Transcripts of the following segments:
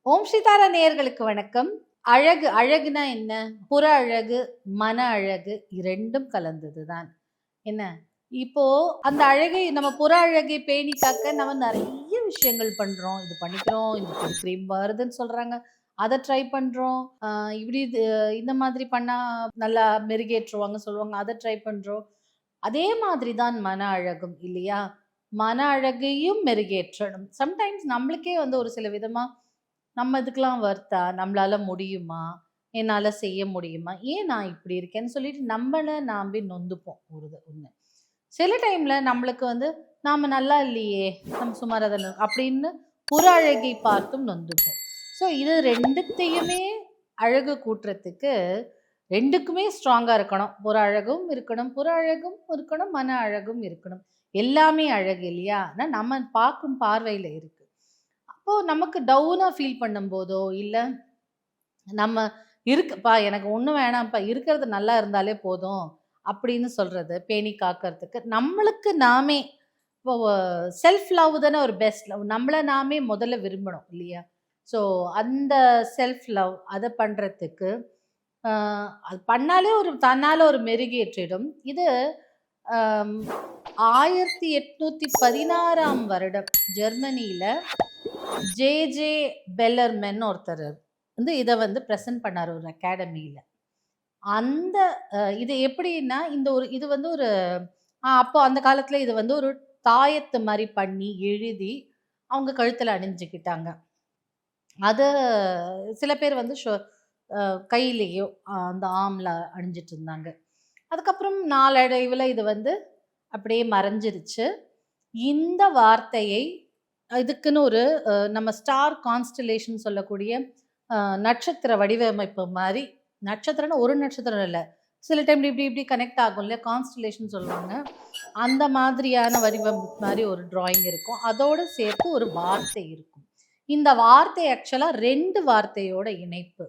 ஓம் ஸ்ரீதாரா நேயர்களுக்கு வணக்கம். அழகு அழகுனா என்ன? புற அழகு, மன அழகு இரண்டும் கலந்தது தான். என்ன? இப்போ அந்த அழகை நம்ம புற அழகை பேணி காக்க நம்ம நிறைய விஷயங்கள் பண்றோம். இது பண்ணிக்கிறோம், இந்த கிரீம் வருதுன்னு சொல்றாங்க. அதை ட்ரை பண்றோம். இப்படி இந்த மாதிரி பண்ணா நல்லா மெருகேற்றுவாங்க சொல்லுவாங்க. அதை ட்ரை பண்றோம். அதே மாதிரி தான் மன அழகும் இல்லையா? மன அழகையும் மெருகேற்றணும். சம்டைம்ஸ் நம்மளுக்கே வந்து ஒரு சில விதமா நம்ம இதுக்கெல்லாம் வர்த்தா? நம்மளால முடியுமா? என்னால செய்ய முடியுமா? ஏன் நான் இப்படி இருக்கேன்னு சொல்லிட்டு நம்மள நாமே நொந்துப்போம் ஒண்ணு. சில டைம்ல நம்மளுக்கு வந்து நாம நல்லா இல்லையே, நம்ம சுமாரா தான அப்படின்னு புற அழகை பார்த்தும் நொந்துப்போம். ஸோ இது 2த்தையுமே அழகு கூட்டுறதுக்கு 2க்குமே ஸ்ட்ராங்கா இருக்கணும். புற அழகும் இருக்கணும், மன அழகும் இருக்கணும். எல்லாமே அழகு இல்லையா? ஆனா நம்ம பார்க்கும் பார்வையில இருக்கு. அப்போ நமக்கு டவுனா ஃபீல் பண்ணும்போதோ, இல்ல நம்ம இருக்குப்பா எனக்கு ஒண்ணும் வேணாம்ப்பா, இருக்கிறது நல்லா இருந்தாலே போதும் அப்படின்னு சொல்றது, பேணி காக்கறதுக்கு நம்மளுக்கு நாமே இப்போ செல்ஃப் லவ் தானே ஒரு பெஸ்ட் லவ். நம்மள நாமே முதல்ல விரும்பணும் இல்லையா? ஸோ அந்த செல்ஃப் லவ் அத பண்றதுக்கு அது பண்ணாலே ஒரு தன்னால ஒரு மெருகேற்றிடும். இது அம் 1816ஆம் வருடம் ஜெர்மனியில ஜே பெல்லர்மென் ஒருத்தர் வந்து இதை வந்து ப்ரெசென்ட் பண்ணார் ஒரு அகாடமியில. அந்த இது எப்படின்னா இந்த ஒரு இது வந்து ஒரு அப்போ அந்த காலத்துல இது வந்து ஒரு தாயத்து மாதிரி பண்ணி எழுதி அவங்க கழுத்துல அணிஞ்சுக்கிட்டாங்க. அது சில பேர் வந்து கையிலேயோ அந்த ஆம்ல அணிஞ்சிட்டு இருந்தாங்க. அதுக்கப்புறம் நாளடைவில் இது வந்து அப்படியே மறைஞ்சிருச்சு. இந்த வார்த்தையை இதுக்குன்னு ஒரு நம்ம ஸ்டார் கான்ஸ்டலேஷன் சொல்லக்கூடிய நட்சத்திர வடிவமைப்பு மாதிரி, நட்சத்திரம்னா ஒரு நட்சத்திரம் இல்லை, சில டைம் இப்படி இப்படி கனெக்ட் ஆகும் இல்லையா, கான்ஸ்டலேஷன் சொல்லுவாங்க. அந்த மாதிரியான வடிவமைப்பு மாதிரி ஒரு டிராயிங் இருக்கும். அதோடு சேர்த்து ஒரு வார்த்தை இருக்கும். இந்த வார்த்தை ஆக்சுவலாக 2 வார்த்தையோட இணைப்பு.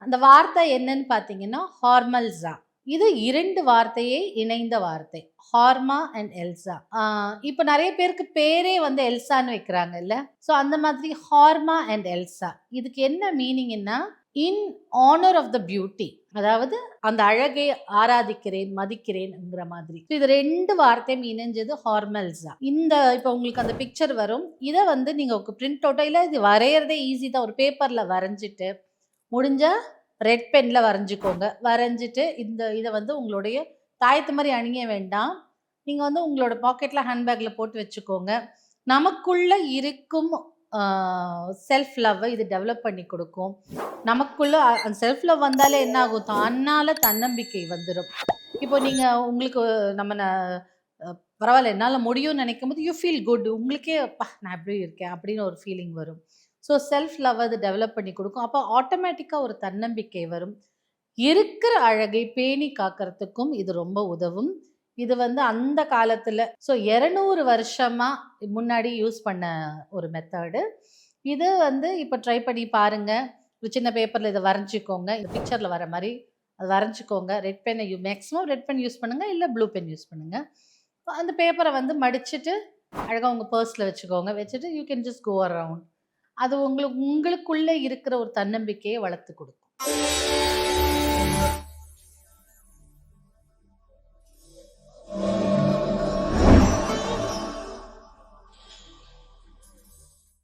அந்த வார்த்தை என்னன்னு பார்த்தீங்கன்னா ஹார்மல்ஸா. இது 2 வார்த்தையை இணைந்த வார்த்தை. ஹார்மா அண்ட் எல்சா. இப்போ நிறைய பேருக்கு பேரே வந்து எல்சான்னு வைக்கிறாங்க இல்ல? ஸோ அந்த மாதிரி ஹார்மா அண்ட் எல்சா. இதுக்கு என்ன மீனிங்னா in honour of the beauty, அதாவது அந்த அழகை ஆராதிக்கிறேன், மதிக்கிறேன்ங்கிற மாதிரி. இது 2 வார்த்தையும் இணைஞ்சது ஹார்மல்ஸா. இந்த இப்போ உங்களுக்கு அந்த பிக்சர் வரும். இதை வந்து நீங்க பிரிண்ட் அவுட்டோ இல்லை, இது வரைகிறதே ஈஸி தான். ஒரு பேப்பர்ல வரைஞ்சிட்டு முடிஞ்ச ரெட் பென்ல வரைஞ்சிக்கோங்க. வரைஞ்சிட்டு இதை வந்து உங்களுடைய தாயத்து மாதிரி அணிய வேண்டாம். நீங்கள் வந்து உங்களோட பாக்கெட்டில் ஹேண்ட்பேக்கில் போட்டு வச்சுக்கோங்க. நமக்குள்ள இருக்கும் செல்ஃப் லவ்வை இது டெவலப் பண்ணி கொடுக்கும். நமக்குள்ள அந்த செல்ஃப் லவ் வந்தாலே என்ன ஆகும், தன்னால் தன்னம்பிக்கை வந்துடும். இப்போ நீங்கள் உங்களுக்கு நம்ம பரவாயில்ல என்னால் முடியும்னு நினைக்கும் போது யூ ஃபீல் குட். உங்களுக்கே நான் எப்படி இருக்கேன் அப்படின்னு ஒரு ஃபீலிங் வரும். ஸோ செல்ஃப் லவ் அது டெவலப் பண்ணி கொடுக்கும். அப்போ ஆட்டோமேட்டிக்காக ஒரு தன்னம்பிக்கை வரும். இருக்கிற அழகை பேணி காக்கிறதுக்கும் இது ரொம்ப உதவும். இது வந்து அந்த காலத்தில் 200 வருஷமா முன்னாடி யூஸ் பண்ண ஒரு மெத்தடு. இது வந்து இப்போ ட்ரை பண்ணி பாருங்க. ஒரு சின்ன பேப்பரில் இதை வரைஞ்சிக்கோங்க. இந்த பிக்சரில் வர மாதிரி அது வரைஞ்சிக்கோங்க. ரெட் பென்னை மேக்ஸிமம் ரெட் பென் யூஸ் பண்ணுங்க, இல்லை ப்ளூ பென் யூஸ் பண்ணுங்க. அந்த பேப்பரை வந்து மடிச்சுட்டு அழகாக உங்கள் பர்ஸில் வச்சுக்கோங்க. வச்சுட்டு you can just go around. அது உங்களுக்குள்ளே இருக்கிற ஒரு தன்னம்பிக்கையை வளர்த்து கொடுக்கும்.